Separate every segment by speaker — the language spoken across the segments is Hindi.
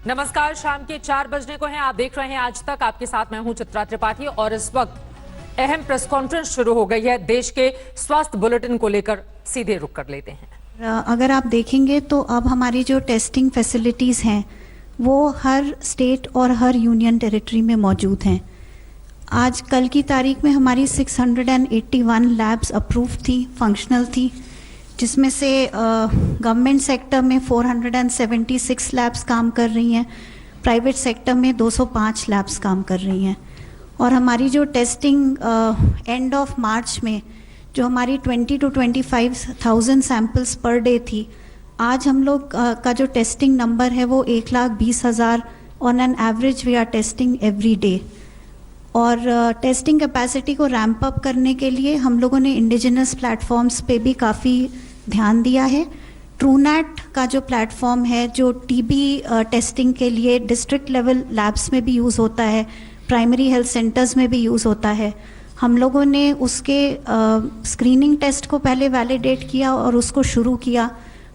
Speaker 1: नमस्कार, शाम के 4 बजने को हैं। आप देख रहे हैं आज तक। आपके साथ मैं हूं चित्रा त्रिपाठी और इस वक्त अहम प्रेस कॉन्फ्रेंस शुरू हो गई है। देश के स्वास्थ्य बुलेटिन को लेकर सीधे रुक कर लेते हैं।
Speaker 2: अगर आप देखेंगे तो अब हमारी जो टेस्टिंग फैसिलिटीज़ हैं वो हर स्टेट और हर यूनियन टेरिटरी में मौजूद हैं। आज कल की तारीख में हमारी 681 लैब्स अप्रूव थी, फंक्शनल थी, जिसमें से गवर्नमेंट सेक्टर में 476 लैब्स काम कर रही हैं, प्राइवेट सेक्टर में 205 लैब्स काम कर रही हैं। और हमारी जो टेस्टिंग एंड ऑफ मार्च में जो हमारी 20 to 25,000 सैम्पल्स पर डे थी, आज हम लोग का जो टेस्टिंग नंबर है वो 1,20,000 on an average we are testing every day. और टेस्टिंग कैपेसिटी को रैंप अप करने के लिए हम लोगों ने इंडिजिनस प्लेटफॉर्म्स पे भी काफ़ी ध्यान दिया है। ट्रूनैट का जो प्लेटफॉर्म है जो टीबी टेस्टिंग के लिए डिस्ट्रिक्ट लेवल लैब्स में भी यूज़ होता है, प्राइमरी हेल्थ सेंटर्स में भी यूज़ होता है, हम लोगों ने उसके स्क्रीनिंग टेस्ट को पहले वैलिडेट किया और उसको शुरू किया,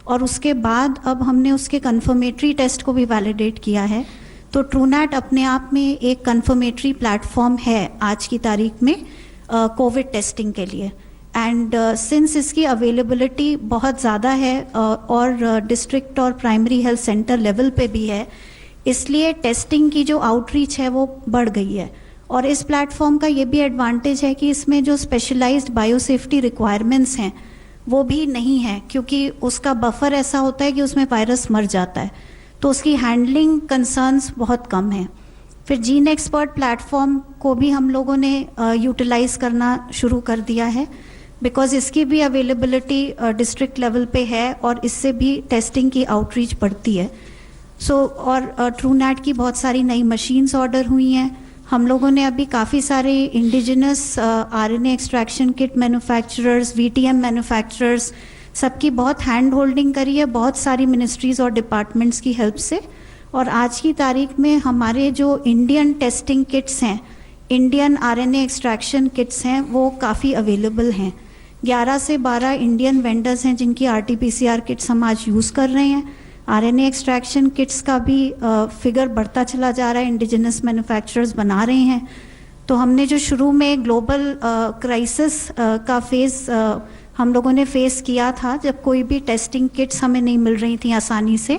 Speaker 2: और उसके बाद अब हमने उसके कन्फर्मेटरी टेस्ट को भी वैलिडेट किया है। तो ट्रूनैट अपने आप में एक कन्फर्मेटरी प्लेटफॉर्म है आज की तारीख में कोविड टेस्टिंग के लिए। एंड सिंस इसकी अवेलेबिलिटी बहुत ज़्यादा है और डिस्ट्रिक्ट और प्राइमरी हेल्थ सेंटर लेवल पे भी है, इसलिए टेस्टिंग की जो आउटरीच है वो बढ़ गई है। और इस प्लेटफॉर्म का ये भी एडवांटेज है कि इसमें जो स्पेशलाइज्ड बायोसेफ्टी रिक्वायरमेंट्स हैं वो भी नहीं है, क्योंकि उसका बफर ऐसा होता है कि उसमें वायरस मर जाता है, तो उसकी हैंडलिंग कंसर्न्स बहुत कम है। फिर जीन एक्सपर्ट प्लेटफॉर्म को भी हम लोगों ने यूटिलाइज करना शुरू कर दिया है, बिकॉज इसकी भी अवेलेबिलिटी डिस्ट्रिक्ट लेवल पे है और इससे भी टेस्टिंग की आउटरीच बढ़ती है। और ट्रूनैट की बहुत सारी नई मशीन्स ऑर्डर हुई हैं। हम लोगों ने अभी काफ़ी सारे indigenous RNA extraction kit manufacturers, VTM manufacturers, सबकी बहुत हैंड होल्डिंग करी है, बहुत सारी मिनिस्ट्रीज़ और डिपार्टमेंट्स की हेल्प से। और आज की तारीख में हमारे जो इंडियन टेस्टिंग किट्स हैं, इंडियन आरएनए एक्सट्रैक्शन किट्स हैं, वो काफ़ी अवेलेबल हैं। 11 से 12 इंडियन वेंडर्स हैं जिनकी आरटीपीसीआर किट्स हम आज यूज़ कर रहे हैं। आरएनए एक्सट्रैक्शन किट्स का भी फिगर बढ़ता चला जा रहा है, इंडिजिनस मैन्युफैक्चरर्स बना रहे हैं। तो हमने जो शुरू में ग्लोबल क्राइसिस का फेज़ हम लोगों ने फेस किया था, जब कोई भी टेस्टिंग किट्स हमें नहीं मिल रही थी आसानी से,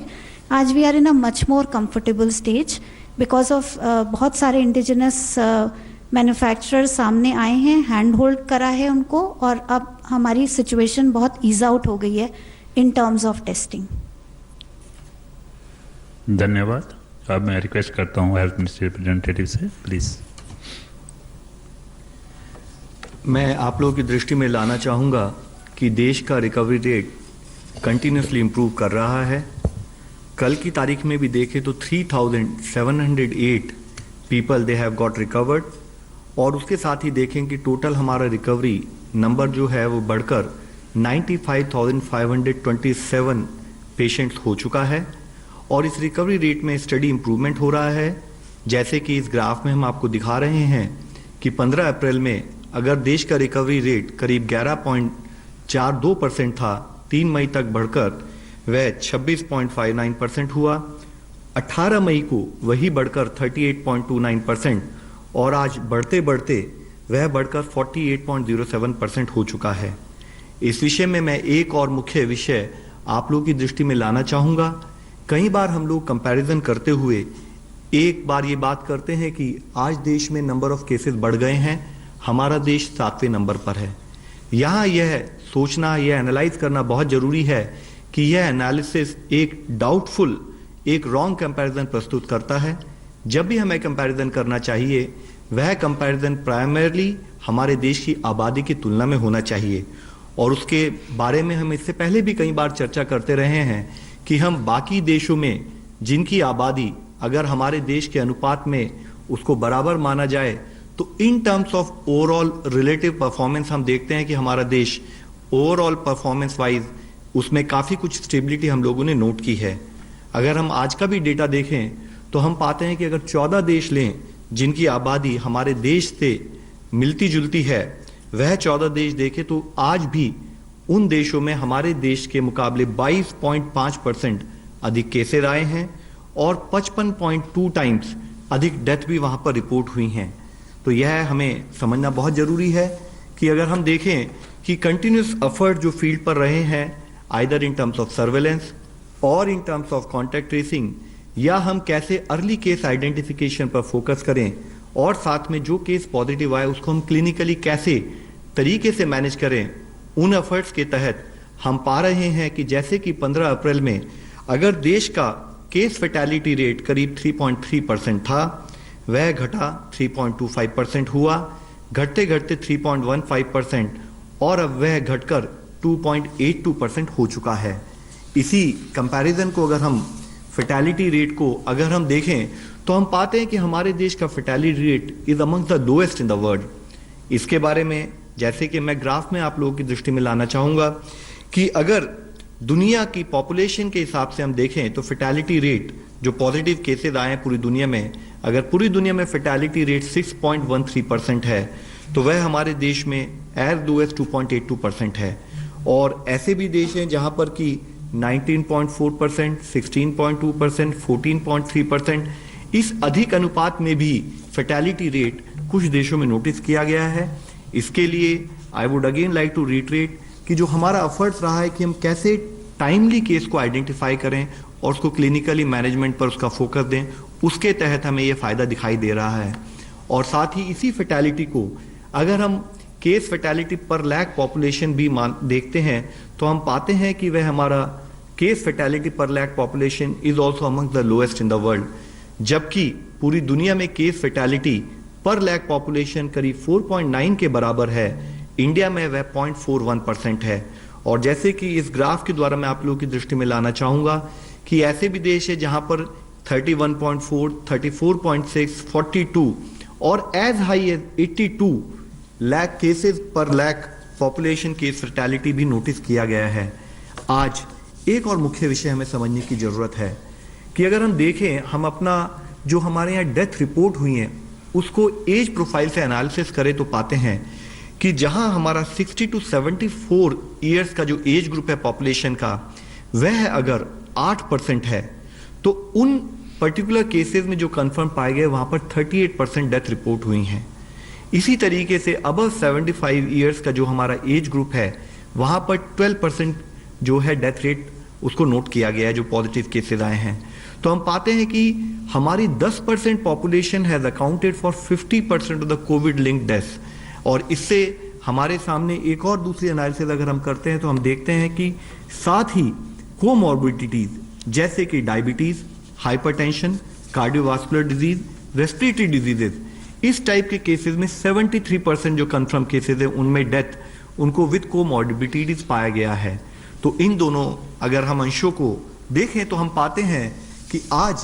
Speaker 2: आज we are in a much more comfortable stage because of बहुत सारे इंडिजिनस मैन्युफैक्चरर्स सामने आए हैं, हैंड होल्ड करा है उनको, और अब हमारी सिचुएशन बहुत ईज आउट हो गई है इन टर्म्स ऑफ टेस्टिंग।
Speaker 3: धन्यवाद। अब मैं रिक्वेस्ट करता हूँ हेल्थ मिनिस्ट्री रिप्रेजेंटेटिव से, प्लीज़।
Speaker 4: मैं आप लोगों की दृष्टि में लाना चाहूँगा कि देश का रिकवरी रेट कंटिन्यूसली इम्प्रूव कर रहा है। कल की तारीख में भी देखें तो 3,708 people they have got recovered, और उसके साथ ही देखें कि टोटल हमारा रिकवरी नंबर जो है वो बढ़कर 95,527 पेशेंट्स हो चुका है। और इस रिकवरी रेट में स्टडी इम्प्रूवमेंट हो रहा है, जैसे कि इस ग्राफ में हम आपको दिखा रहे हैं कि 15 अप्रैल में अगर देश का रिकवरी रेट करीब 11.42% था, 3 मई तक बढ़कर वह 26.59% हुआ। 18 मई को वही बढ़कर 38.29%, और आज बढ़ते बढ़ते वह बढ़कर 48.07% हो चुका है। इस विषय में मैं एक और मुख्य विषय आप लोगों की दृष्टि में लाना चाहूँगा। कई बार हम लोग कंपैरिजन करते हुए एक बार ये बात करते हैं कि आज देश में नंबर ऑफ केसेस बढ़ गए हैं, हमारा देश 7वें नंबर पर है। यहाँ यह सोचना, यह एनालाइज करना बहुत जरूरी है कि यह एनालिसिस एक डाउटफुल, एक रॉन्ग कंपैरिजन प्रस्तुत करता है। जब भी हमें कंपैरिजन करना चाहिए, वह कंपैरिजन प्राइमरली हमारे देश की आबादी की तुलना में होना चाहिए। और उसके बारे में हम इससे पहले भी कई बार चर्चा करते रहे हैं कि हम बाकी देशों में जिनकी आबादी अगर हमारे देश के अनुपात में उसको बराबर माना जाए, तो इन terms of overall relative performance हम देखते हैं कि हमारा देश ओवरऑल परफॉर्मेंस वाइज उसमें काफ़ी कुछ स्टेबिलिटी हम लोगों ने नोट की है। अगर हम आज का भी डेटा देखें तो हम पाते हैं कि अगर 14 देश लें जिनकी आबादी हमारे देश से मिलती जुलती है, वह 14 देश देखें तो आज भी उन देशों में हमारे देश के मुकाबले 22.5% अधिक केसेस आए हैं और 55.2 टाइम्स अधिक डेथ भी वहां पर रिपोर्ट हुई हैं। तो यह हमें समझना बहुत जरूरी है कि अगर हम देखें कि कंटिन्यूस एफर्ट जो फील्ड पर रहे हैं, either in terms of surveillance और in terms of contact tracing, या हम कैसे अर्ली केस आइडेंटिफिकेशन पर फोकस करें और साथ में जो केस पॉजिटिव आए उसको हम क्लिनिकली कैसे तरीके से मैनेज करें, उन एफर्ट्स के तहत हम पा रहे हैं कि जैसे कि 15 अप्रैल में अगर देश का केस फैटेलिटी रेट करीब 3.3% था, वह घटा 3.25% हुआ, घटते घटते 3.15% और अब वह घटकर 2.82% हो चुका है। इसी कंपैरिजन को अगर हम फैटेलिटी रेट को अगर हम देखें तो हम पाते हैं कि हमारे देश का fatality rate is among the lowest in the world. इसके बारे में जैसे कि मैं ग्राफ में आप लोगों की दृष्टि में लाना चाहूंगा कि अगर दुनिया की पॉपुलेशन के हिसाब से हम देखें तो फैटेलिटी रेट जो पॉजिटिव केसेस आए हैं पूरी दुनिया में, अगर पूरी दुनिया में फैटेलिटी रेट 6.13% है तो वह हमारे देश में एज लो एज 2.82% है। और ऐसे भी देश हैं जहां पर कि 19.4%, 16.2%, 14.3%, इस अधिक अनुपात में भी फैटेलिटी रेट कुछ देशों में नोटिस किया गया है। इसके लिए I would again like to reiterate कि जो हमारा एफर्ट्स रहा है कि हम कैसे टाइमली केस को आइडेंटिफाई करें और उसको क्लिनिकली मैनेजमेंट पर उसका फोकस दें, उसके तहत हमें ये फायदा दिखाई दे रहा है। और साथ ही इसी फैटेलिटी को अगर हम case fatality per lakh population भी देखते हैं तो हम पाते हैं कि वह हमारा case fatality per lakh population is also among the lowest in the world, जबकि पूरी दुनिया में case fatality per lakh population करीब 4.9 के बराबर है, इंडिया में वह 0.41% है। और जैसे कि इस ग्राफ के द्वारा मैं आप लोगों की दृष्टि में लाना चाहूंगा कि ऐसे भी देश है जहां पर 31.4, 34.6, 42 और as high as 82 lakh cases per lakh population case fatality भी नोटिस किया गया है। आज एक और मुख्य विषय हमें समझने की जरूरत है कि अगर हम देखें, हम अपना जो हमारे यहाँ डेथ रिपोर्ट हुई है उसको एज प्रोफाइल से एनालिसिस करें तो पाते हैं कि जहां हमारा 60 to 74 ईयर्स का जो एज ग्रुप है पॉपुलेशन का, वह अगर 8% है तो उन पर्टिकुलर केसेस में जो कंफर्म पाए गए वहां पर 38% डेथ रिपोर्ट हुई हैं। इसी तरीके से अबव 75 ईयर्स का जो हमारा एज ग्रुप है वहां पर 12% जो है डेथ रेट उसको नोट किया गया है, जो पॉजिटिव केसेस आए हैं। तो हम पाते हैं कि हमारी 10% population has accounted for 50% of the Covid linked deaths. और इससे हमारे सामने एक और दूसरी एनालिसिस अगर हम करते हैं तो हम देखते हैं कि साथ ही कोमॉर्बिडिटीज जैसे कि diabetes, hypertension, cardiovascular disease, respiratory diseases, इस टाइप के केसेस में 73% जो कंफर्म केसेस है उनमें डेथ उनको विद कोमॉर्बिडिटीज पाया गया है। तो इन दोनों अगर हम अंशों को देखें तो हम पाते हैं कि आज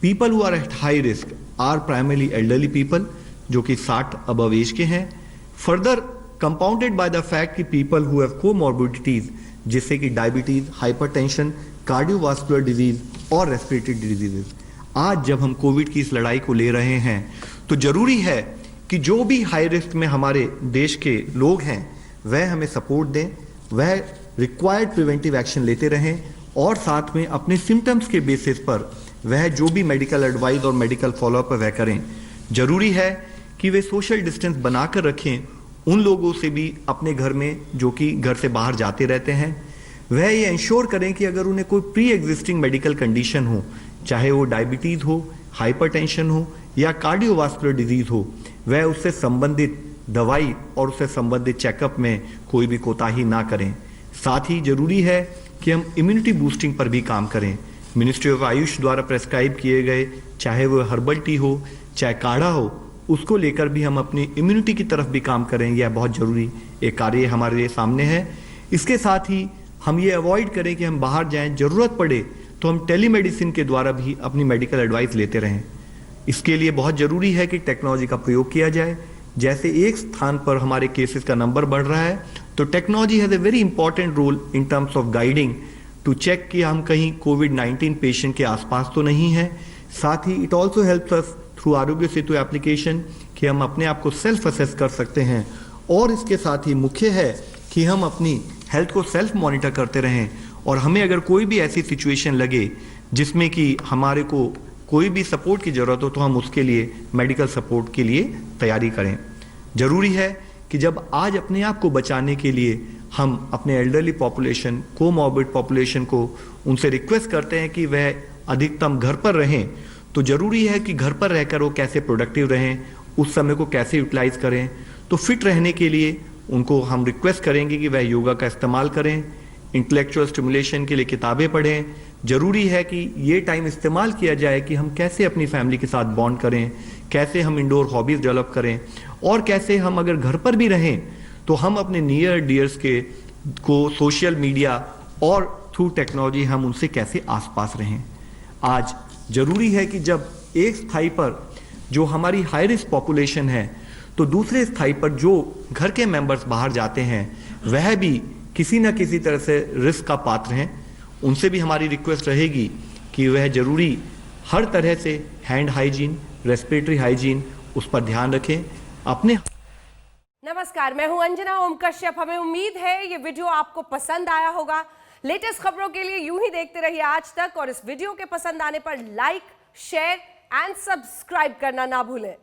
Speaker 4: people who are at high risk are primarily elderly people जो कि 60 अबव एज के हैं, further compounded by the fact कि पीपल हु हैव कोमॉर्बिडिटीज जैसे कि डायबिटीज, हाइपरटेंशन, कार्डियोवास्कुलर डिजीज और रेस्पिरेटरी डिजीजेस। आज जब हम कोविड की इस लड़ाई को ले रहे हैं तो जरूरी है कि जो भी हाई रिस्क में हमारे देश के लोग हैं वह हमें सपोर्ट दें, वह रिक्वायर्ड प्रिवेंटिव एक्शन लेते रहें और साथ में अपने सिम्टम्स के बेसिस पर वह जो भी मेडिकल एडवाइस और मेडिकल फॉलोअप वह करें। जरूरी है कि वे सोशल डिस्टेंस बनाकर रखें उन लोगों से भी अपने घर में जो कि घर से बाहर जाते रहते हैं। वह ये इंश्योर करें कि अगर उन्हें कोई प्री एग्जिस्टिंग मेडिकल कंडीशन हो, चाहे वो डायबिटीज हो, हाइपरटेंशन हो या कार्डियोवास्कुलर डिजीज हो, वह उससे संबंधित दवाई और उससे संबंधित चेकअप में कोई भी कोताही ना करें। साथ ही जरूरी है कि हम इम्यूनिटी बूस्टिंग पर भी काम करें। मिनिस्ट्री ऑफ आयुष द्वारा प्रेस्क्राइब किए गए चाहे वो हर्बल टी हो चाहे काढ़ा हो, उसको लेकर भी हम अपनी इम्यूनिटी की तरफ भी काम करें। यह बहुत जरूरी एक कार्य हमारे लिए सामने है। इसके साथ ही हम ये अवॉइड करें कि हम बाहर जाएं, जरूरत पड़े तो हम टेलीमेडिसिन के द्वारा भी अपनी मेडिकल एडवाइस लेते रहें। इसके लिए बहुत जरूरी है कि टेक्नोलॉजी का प्रयोग किया जाए। जैसे एक स्थान पर हमारे केसेस का नंबर बढ़ रहा है तो technology has a very important role in terms of guiding to check कि हम कहीं कोविड-19 पेशेंट के आसपास तो नहीं है। साथ ही it also helps us through Aarogya Setu application कि हम अपने आप को सेल्फ असेस कर सकते हैं। और इसके साथ ही मुख्य है कि हम अपनी हेल्थ को सेल्फ मॉनिटर करते रहें और हमें अगर कोई भी ऐसी सिचुएशन लगे जिसमें कि हमारे को कोई भी सपोर्ट की ज़रूरत हो तो हम उसके लिए मेडिकल सपोर्ट के लिए तैयारी करें। ज़रूरी है कि जब आज अपने आप को बचाने के लिए हम अपने एल्डरली पॉपुलेशन, कोमॉर्बिड पॉपुलेशन को उनसे रिक्वेस्ट करते हैं कि वह अधिकतम घर पर रहें, तो ज़रूरी है कि घर पर रहकर वो कैसे प्रोडक्टिव रहें, उस समय को कैसे यूटिलाइज करें। तो फिट रहने के लिए उनको हम रिक्वेस्ट करेंगे कि वह योगा का इस्तेमाल करें, इंटेलेक्चुअल स्टिमुलेशन के लिए किताबें पढ़ें। ज़रूरी है कि ये टाइम इस्तेमाल किया जाए कि हम कैसे अपनी फैमिली के साथ बॉन्ड करें, कैसे हम इंडोर हॉबीज़ डेवलप करें, और कैसे हम अगर घर पर भी रहें तो हम अपने नियर डियर्स को सोशल मीडिया और थ्रू टेक्नोलॉजी हम उनसे कैसे आसपास रहें। आज ज़रूरी है कि जब एक स्थाई पर जो हमारी हाई रिस्क पॉपुलेशन है, तो दूसरे स्थाई पर जो घर के मेंबर्स बाहर जाते हैं वह भी किसी न किसी तरह से रिस्क का पात्र हैं। उनसे भी हमारी रिक्वेस्ट रहेगी कि वह ज़रूरी हर तरह से हैंड हाइजीन, रेस्पिरेटरी हाइजीन, उस पर ध्यान रखें। अपने
Speaker 5: नमस्कार, मैं हूं अंजना ओम कश्यप। हमें उम्मीद है ये वीडियो आपको पसंद आया होगा। लेटेस्ट खबरों के लिए यूं ही देखते रहिए आज तक, और इस वीडियो के पसंद आने पर लाइक, शेयर एंड सब्सक्राइब करना ना भूलें।